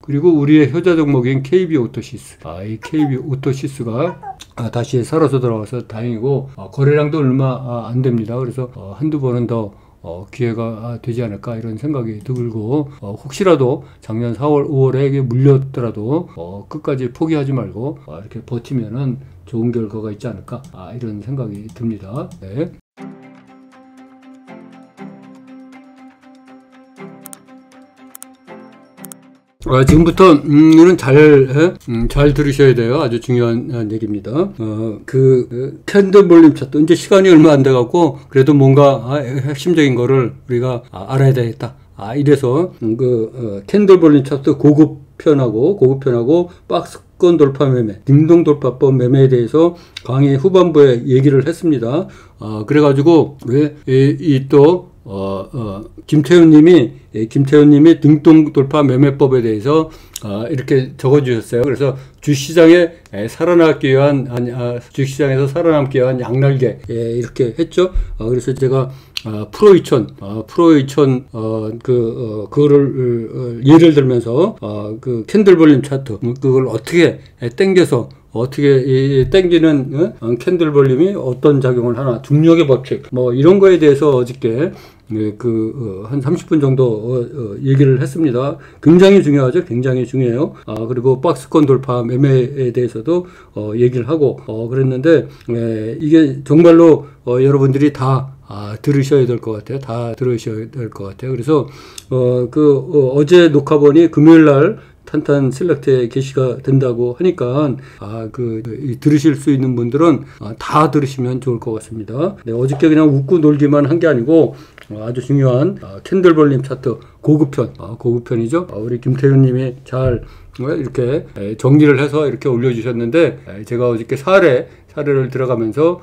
그리고 우리의 효자 종목인 KB 오토시스. 이 KB 오토시스가 다시 살아서 돌아와서 다행이고, 거래량도 얼마 안 됩니다. 그래서 한두 번은 더 기회가 되지 않을까 이런 생각이 들고, 혹시라도 작년 4월, 5월에 물렸더라도 끝까지 포기하지 말고 이렇게 버티면은 좋은 결과가 있지 않을까 이런 생각이 듭니다. 네. 지금부터 이는 잘 들으셔야 돼요. 아주 중요한 얘기입니다. 캔들 볼륨 차트, 이제 시간이 얼마 안 돼갖고 그래도 뭔가 핵심적인 거를 우리가 알아야 되겠다. 이래서 캔들 볼륨 차트 고급편하고 박스권 돌파 매매, 딩동 돌파법 매매에 대해서 강의 후반부에 얘기를 했습니다. 그래가지고 김태훈 님이 등동 돌파 매매법에 대해서 이렇게 적어주셨어요. 그래서 주시장에서 살아남기 위한 양날개, 이렇게 했죠. 그래서 제가 프로 2000 그거를 예를 들면서 캔들 볼륨 차트, 그걸 어떻게 땡기는 캔들 볼륨이 어떤 작용을 하나, 중력의 법칙, 이런 거에 대해서 어저께 한 30분 정도 얘기를 했습니다. 굉장히 중요하죠. 굉장히 중요해요. 그리고 박스권 돌파 매매에 대해서도 얘기를 하고 그랬는데, 이게 정말로 여러분들이 다 들으셔야 될 것 같아요. 그래서 어제 녹화본이 금요일날 탄탄 셀렉트에 게시가 된다고 하니까 들으실 수 있는 분들은 다 들으시면 좋을 것 같습니다. 네, 어저께 그냥 웃고 놀기만 한 게 아니고 아주 중요한 캔들 볼륨 차트 고급편이죠. 우리 김태윤 님이 잘 이렇게 정리를 해서 이렇게 올려주셨는데, 제가 어저께 사례를 들어가면서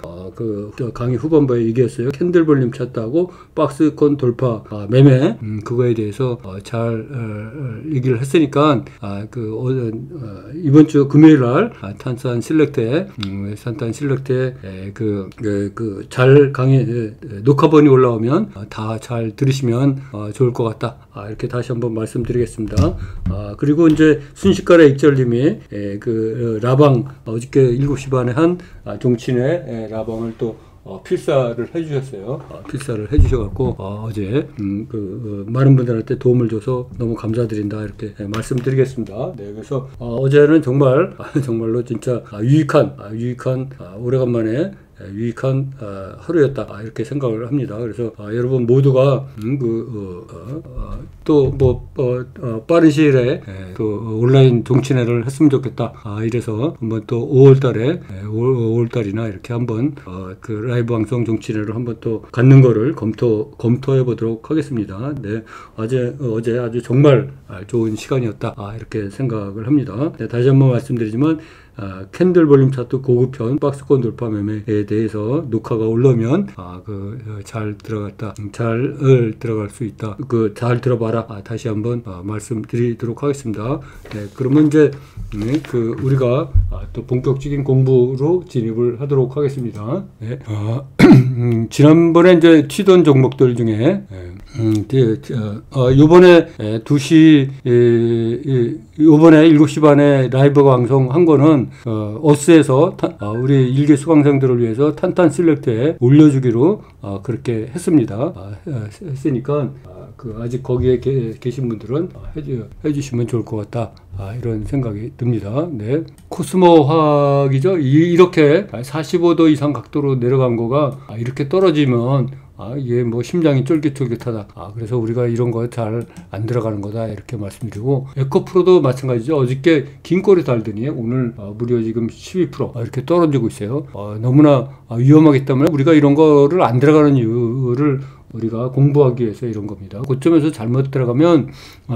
강의 후반부에 얘기했어요. 캔들 볼륨 차트하고 박스권 돌파 매매, 그거에 대해서 잘 얘기를 했으니까 이번 주 금요일 날 탄탄 실렉트에 잘 강의 녹화본이 올라오면 다 잘 들으시면 좋을 것 같다. 이렇게 다시 한번 말씀드리겠습니다. 그리고 이제 순식간에 익절님이 라방 어저께 7시 반에 한 종친회 라방을 또 필사를 해주셨어요. 필사를 해주셔갖고 어제 많은 분들한테 도움을 줘서 너무 감사드린다 이렇게 말씀드리겠습니다. 네, 그래서 어제는 정말로 진짜 유익한 오래간만에 유익한 하루였다 이렇게 생각을 합니다. 그래서 여러분 모두가 빠른 시일에 또 온라인 종친회를 했으면 좋겠다. 이래서 한번 또 5월달이나 이렇게 한번 라이브 방송 종친회를 한번 또 갖는 거를 검토해 보도록 하겠습니다. 네, 어제 아주 정말 좋은 시간이었다. 이렇게 생각을 합니다. 네, 다시 한번 말씀드리지만 캔들 볼륨 차트 고급편 박스권 돌파 매매에 대해서 녹화가 올라오면 잘 들어갈 수 있다. 잘 들어봐라. 다시 한번 말씀드리도록 하겠습니다. 네, 그러면 이제 우리가 또 본격적인 공부로 진입을 하도록 하겠습니다. 네. 지난번에 이제 치던 종목들 중에 요번에 7시 반에 라이브 방송 한 거는 어스에서 우리 일개 수강생들을 위해서 탄탄 셀렉트에 올려주기로 그렇게 했습니다. 했으니까 아직 거기에 계신 분들은 해주시면 좋을 것 같다. 이런 생각이 듭니다. 네. 코스모화학이죠. 이렇게 45도 이상 각도로 내려간 거가 이렇게 떨어지면 이게 심장이 쫄깃쫄깃하다. 그래서 우리가 이런 거 잘 안 들어가는 거다. 이렇게 말씀드리고, 에코프로도 마찬가지죠. 어저께 긴 꼬리 달더니 오늘 무려 지금 12% 이렇게 떨어지고 있어요. 너무나 위험하기 때문에 우리가 이런 거를 안 들어가는 이유를 우리가 공부하기 위해서 이런 겁니다. 고점에서 잘못 들어가면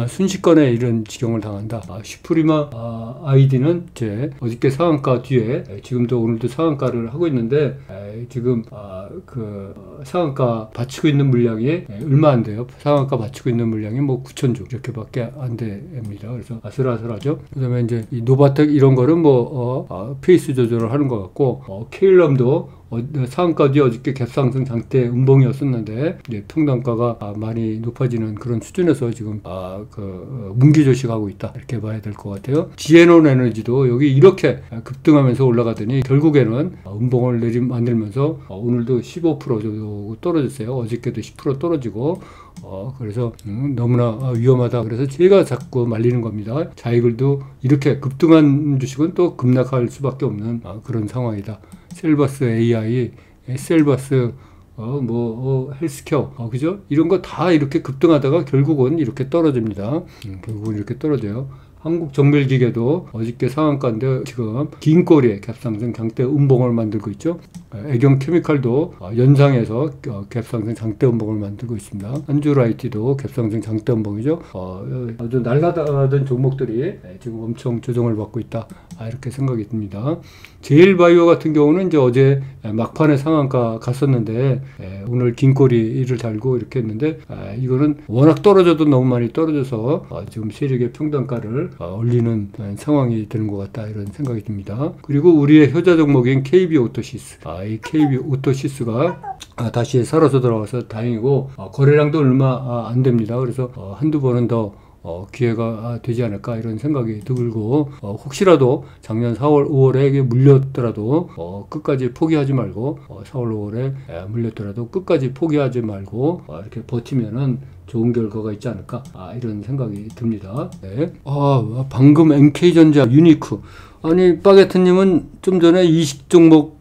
순식간에 이런 지경을 당한다. 슈프리마 아이디는 제 어저께 상한가 뒤에 지금도 오늘도 상한가를 하고 있는데 지금 상한가 받치고 있는 물량이 얼마 안 돼요. 상한가 받치고 있는 물량이 9,000주 이렇게밖에 안 됩니다. 그래서 아슬아슬하죠. 그다음에 이제 이 노바텍 이런 거는 페이스 조절을 하는 것 같고 케일럼도 상한가 뒤에 어저께 갭상승 장대 음봉이었었는데 이제 평단가가 많이 높아지는 그런 수준에서 지금 문기 조식하고 있다 이렇게 봐야 될 것 같아요. 지에논 에너지도 여기 이렇게 급등하면서 올라가더니 결국에는 음봉을 만들면서 오늘도 15% 정도 떨어졌어요. 어저께도 10% 떨어지고 그래서 너무나 위험하다. 그래서 제가 자꾸 말리는 겁니다. 자이글도 이렇게 급등한 주식은 또 급락할 수밖에 없는 그런 상황이다. 셀바스 AI, 셀바스 헬스케어, 그죠? 이런 거 다 이렇게 급등하다가 결국은 이렇게 떨어집니다. 결국은 이렇게 떨어져요. 한국정밀기계도 어저께 상한가인데 지금 긴 꼬리에 갭상승 장대 음봉을 만들고 있죠. 애경케미칼도 연상해서 갭상승 장대 음봉을 만들고 있습니다. 한주라이티도 갭상승 장대 음봉이죠. 아주 날아다니던 종목들이 지금 엄청 조정을 받고 있다. 이렇게 생각이 듭니다. 제일바이오 같은 경우는 이제 어제 막판에 상한가 갔었는데 오늘 긴 꼬리를 달고 이렇게 했는데 이거는 워낙 떨어져도 너무 많이 떨어져서 지금 세력의 평단가를 올리는 상황이 되는 것 같다 이런 생각이 듭니다. 그리고 우리의 효자 종목인 KB오토시스, 이 KB오토시스가 다시 살아서 돌아와서 다행이고 거래량도 얼마 안 됩니다. 그래서 한두 번은 더 기회가 되지 않을까 이런 생각이 들고 혹시라도 작년 4월 5월에 물렸더라도 끝까지 포기하지 말고 4월 5월에 물렸더라도 끝까지 포기하지 말고 이렇게 버티면은 좋은 결과가 있지 않을까 이런 생각이 듭니다. 네. 방금 NK전자 유니크 아니 바게트님은 좀 전에 이식 종목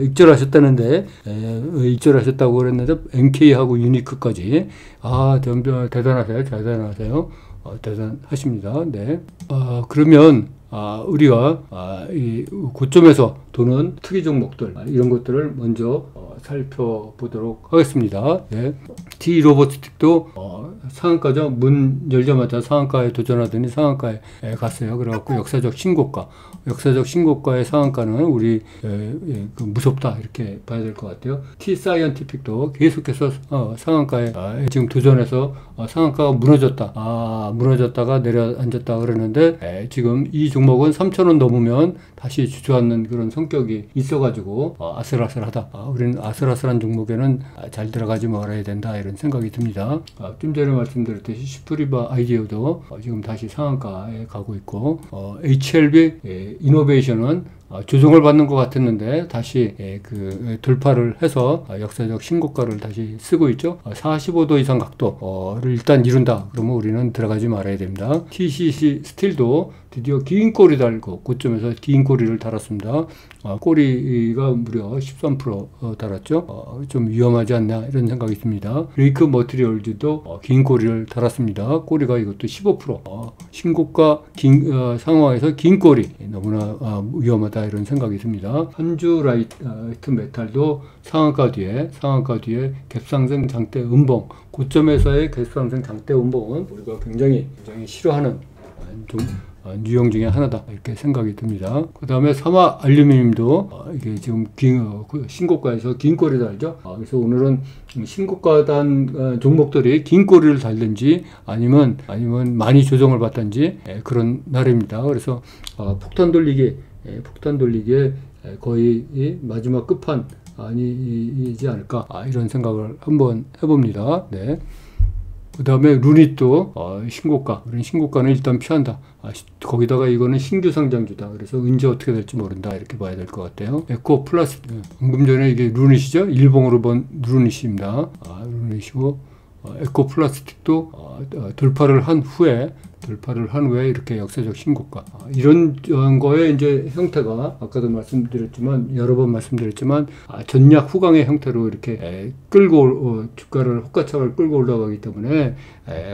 익절하셨다는데 익절하셨다고 그랬는데 NK하고 유니크까지 대단하세요. 대단하십니다. 네. 그러면 우리가 이 고점에서 도는 특이 종목들 이런 것들을 먼저 살펴보도록 하겠습니다. 네. T-로보틱도 상한가죠. 문 열자마자 상한가에 도전하더니 상한가에 갔어요. 그래갖고 역사적 신고가의 상한가는 우리 무섭다 이렇게 봐야 될 것 같아요. T-사이언티픽도 계속해서 상한가에 지금 도전해서 상한가가 무너졌다가 내려앉았다 그러는데 지금 이 종목은 3,000원 넘으면 다시 주저앉는 그런 성격이 있어가지고 아슬아슬하다. 우리는 아슬아슬한 종목에는 잘 들어가지 말아야 된다 이런 생각이 듭니다. 좀 전에 말씀드렸듯이 슈프리바 아이디어도 지금 다시 상한가에 가고 있고 HLB 이노베이션은 조정을 받는 것 같았는데 다시 돌파를 해서 역사적 신고가를 다시 쓰고 있죠. 45도 이상 각도를 일단 이룬다. 그러면 우리는 들어가지 말아야 됩니다. TCC 스틸도 드디어 긴 꼬리 달고 고점에서 긴 꼬리를 달았습니다. 꼬리가 무려 13% 달았죠. 좀 위험하지 않나 이런 생각이 듭니다. 레이크 머티리얼즈도 긴 꼬리를 달았습니다. 꼬리가 이것도 15% 신고가 상황에서 긴 꼬리 너무나 위험하다 이런 생각이 듭니다. 한주라이트 메탈도 상한가 뒤에 갭상승 장대 음봉 고점에서의 갭상승 장대 음봉은 우리가 굉장히 싫어하는 좀 유형 중에 하나다 이렇게 생각이 듭니다. 그 다음에 삼화 알루미늄도 이게 지금 신고가에서 긴 꼬리 달죠. 그래서 오늘은 신고가 단 종목들이 긴 꼬리를 달든지 아니면 많이 조정을 받든지 그런 날입니다. 그래서 폭탄 돌리기에 거의 마지막 끝판 아니지 않을까 이런 생각을 한번 해봅니다. 네. 그 다음에 루닛도 우리는 신고가는 일단 피한다. 거기다가 이거는 신규 상장주다. 그래서 언제 어떻게 될지 모른다. 이렇게 봐야 될 것 같아요. 에코 플러스 방금 전에 이게 루닛이죠. 일봉으로 본 루닛입니다. 루닛이고 에코 플라스틱도 돌파를 한 후에 이렇게 역사적 신고가 이런 거에 이제 형태가 아까도 여러 번 말씀드렸지만 전략 후강의 형태로 이렇게 주가를 호가창을 끌고 올라가기 때문에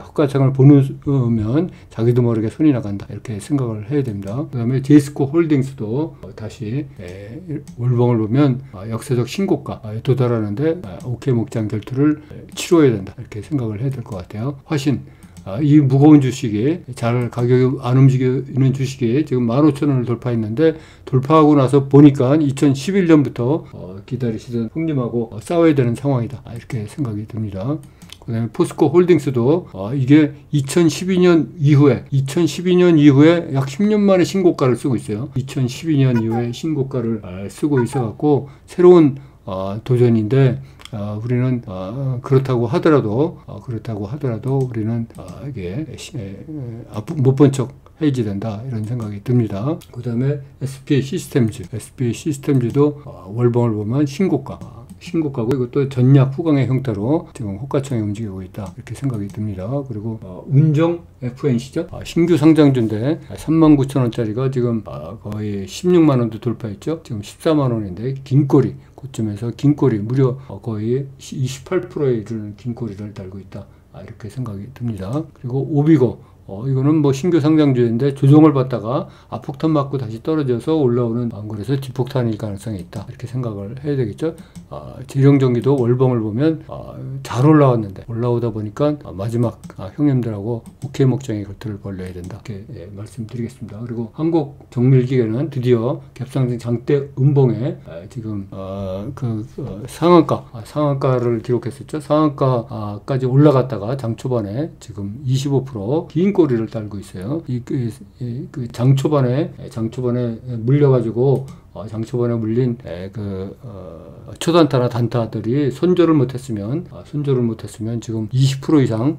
호가창을 보면 자기도 모르게 손이 나간다 이렇게 생각을 해야 됩니다. 그 다음에 제이스코 홀딩스도 다시 월봉을 보면 역사적 신고가에 도달하는데 OK 목장 결투를 치러야 된다 이렇게 생각을 해야 될 것 같아요. 화신 이 무거운 주식이 잘 가격이 안 움직이는 주식이 지금 15,000원을 돌파했는데 돌파하고 나서 보니까 2011년부터 기다리시던 형님하고 싸워야 되는 상황이다 이렇게 생각이 듭니다. 그다음에 포스코 홀딩스도 이게 2012년 이후에 약 10년 만에 신고가를 쓰고 있어요. 2012년 이후에 신고가를 쓰고 있어갖고 새로운 도전인데 우리는 그렇다고 하더라도 우리는 이게 못 본 척 해야지 된다 이런 생각이 듭니다. 그 다음에 SPA 시스템즈도 월봉을 보면 신고가고 이것도 전략 후강의 형태로 지금 호가창에 움직이고 있다 이렇게 생각이 듭니다. 그리고 운정 FNC죠. 신규 상장주인데 39,000원짜리가 지금 거의 16만원도 돌파했죠. 지금 14만원인데 긴꼬리 고점에서 긴꼬리 무려 거의 28%에 이르는 긴꼬리를 달고 있다 이렇게 생각이 듭니다. 그리고 오비고 이거는 뭐 신규 상장주인데 조정을 받다가 앞폭탄 맞고 다시 떨어져서 올라오는 그래서 뒷폭탄일 가능성이 있다 이렇게 생각을 해야 되겠죠. 재령전기도 월봉을 보면 잘 올라왔는데 올라오다 보니까 마지막 형님들하고 오케이 목장의 겉을 벌려야 된다 이렇게 말씀드리겠습니다. 그리고 한국 정밀기계는 드디어 갭상승 장대 음봉에 지금 상한가를 기록했었죠. 상한가까지 올라갔다가 장 초반에 지금 25% 긴 꼬리를 달고 있어요. 장 초반에 물려가지고 장초반에 물린 초단타나 단타들이 손절을 못했으면 지금 20% 이상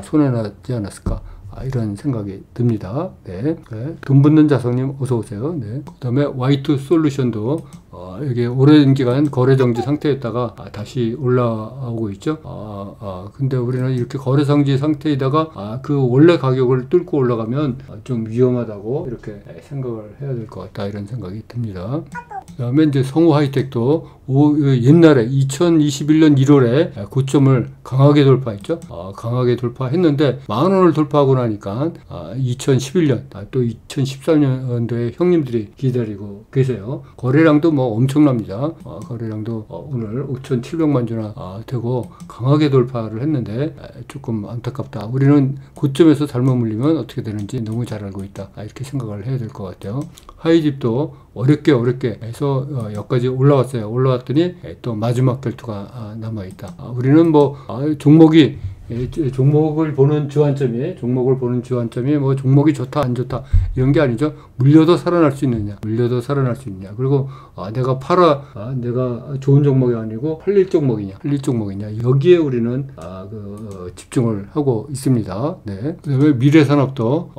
손해나지 않았을까 이런 생각이 듭니다. 네. 돈 붙는 자성님 어서 오세요. 네. 그다음에 Y2 솔루션도 이게 오랜 기간 거래 정지 상태였다가 다시 올라오고 있죠. 근데 우리는 이렇게 거래 정지 상태에다가 그 원래 가격을 뚫고 올라가면 좀 위험하다고 이렇게 생각을 해야 될 것 같다 이런 생각이 듭니다. 그다음에 이제 성우 하이텍도 옛날에 2021년 1월에 고점을 강하게 돌파했죠. 강하게 돌파했는데 10,000원을 돌파하고 나니까 2011년 또 2013년도에 형님들이 기다리고 계세요. 거래량도 뭐 엄청납니다. 거래량도 오늘 5,700만 주나 되고 강하게 돌파를 했는데 조금 안타깝다. 우리는 고점에서 잘못 물리면 어떻게 되는지 너무 잘 알고 있다. 이렇게 생각을 해야 될 것 같아요. 하이집도 어렵게 해서 여기까지 올라왔어요. 올라왔더니 또 마지막 결투가 남아있다. 우리는 뭐 종목을 보는 주안점이 뭐 종목이 좋다 안 좋다 이런 게 아니죠. 물려도 살아날 수 있느냐 그리고 내가 내가 좋은 종목이 아니고 팔릴 종목이냐 여기에 우리는 집중을 하고 있습니다. 네. 그다음에 미래산업도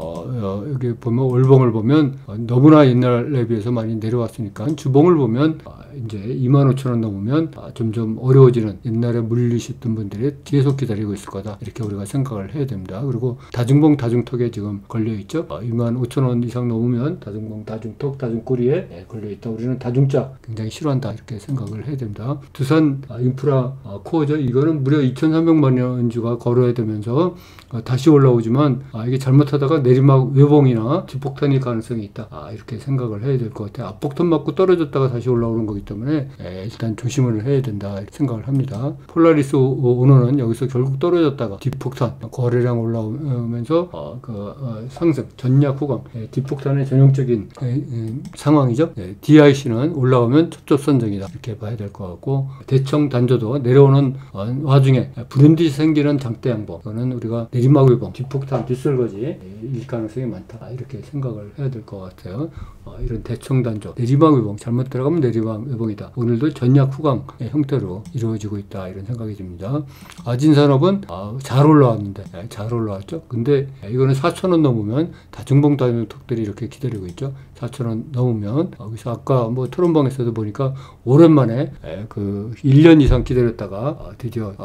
여기 보면 월봉을 보면 너무나 옛날에 비해서 많이 내려왔으니까 주봉을 보면 이제 25,000원 넘으면 점점 어려워지는 옛날에 물리셨던 분들이 계속 기다리고 있을 거다 이렇게 우리가 생각을 해야 됩니다. 그리고 다중봉 다중턱에 지금 걸려있죠. 25,000원 이상 넘으면 다중봉 다중턱 다중꼬리에 걸려있다. 우리는 다중자 굉장히 싫어한다 이렇게 생각을 해야 됩니다. 두산 인프라 코어죠. 이거는 무려 2,300만 원주가 걸어야 되면서 다시 올라오지만 이게 잘못하다가 내리막 외봉이나 뒷폭탄일 가능성이 있다 이렇게 생각을 해야 될 것 같아요. 앞폭탄 맞고 떨어졌다가 다시 올라오는 거기 때문에 일단 조심을 해야 된다 이렇게 생각을 합니다. 폴라리스 오너는 여기서 결국 떨어졌다가 뒷폭탄 거래량 올라오면서 상승 전략 후강 뒷폭탄의 전형적인 상황이죠. DIC는 올라오면 첩첩선정이다 이렇게 봐야 될 것 같고 대청 단조도 내려오는 와중에 불운듯이 생기는 장대 양봉 이거는 우리가 내리막 외봉 뒷폭탄 뒷설거지일 가능성이 많다 이렇게 생각을 해야 될 것 같아요. 이런 대청 단조 내리막 외봉 잘못 들어가면 내리막 외봉이다. 오늘도 전략 후강의 형태로 이루어지고 있다 이런 생각이 듭니다. 아진산업은 잘 올라왔는데 잘 올라왔죠. 근데 이거는 4,000원 넘으면 다중봉 다중턱들이 이렇게 기다리고 있죠. 4,000원 넘으면 여기서 아까 뭐 토론방에서도 보니까 오랜만에 1년 이상 기다렸다가 드디어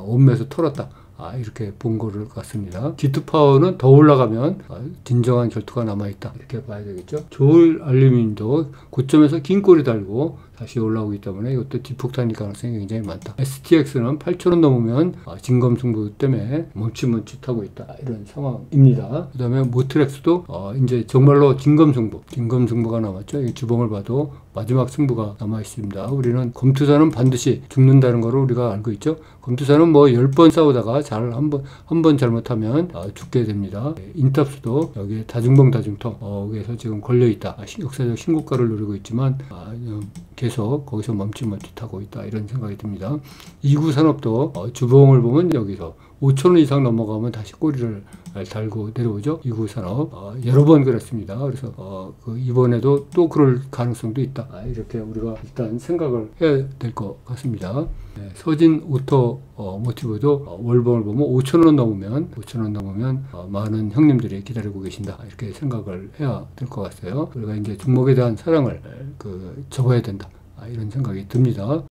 온매수 털었다. 이렇게 본 거를 같습니다. G2파워는 더 올라가면 진정한 결투가 남아있다 이렇게 봐야 되겠죠. 조을 알루미늄도 고점에서 긴 꼬리 달고 다시 올라오기 때문에 이것도 뒷폭탄일 가능성이 굉장히 많다. STX는 8,000원 넘으면 진검승부 때문에 멈칫멈칫하고 있다 이런 상황입니다. 그 다음에 모트렉스도 이제 정말로 진검승부가 남았죠. 이 주봉을 봐도 마지막 승부가 남아 있습니다. 우리는 검투사는 반드시 죽는다는 것을 우리가 알고 있죠. 검투사는 뭐 10번 싸우다가 한 번 잘못하면 죽게 됩니다. 인탑수도 여기에 다중봉 다중통 그래서 지금 걸려있다. 역사적 신고가를 누리고 있지만 계속 거기서 멈칫멈칫하고 있다. 이런 생각이 듭니다. 2구 산업도 주봉을 보면 여기서 5,000원 이상 넘어가면 다시 꼬리를 달고 내려오죠. 2구 산업 여러 번 그랬습니다. 그래서 이번에도 또 그럴 가능성도 있다. 이렇게 우리가 일단 생각을 해야 될 것 같습니다. 서진 오토 모티브도 월봉을 보면 5,000원 넘으면 많은 형님들이 기다리고 계신다. 이렇게 생각을 해야 될 것 같아요. 우리가 이제 종목에 대한 사랑을 접어야 된다. 이런 생각이 듭니다.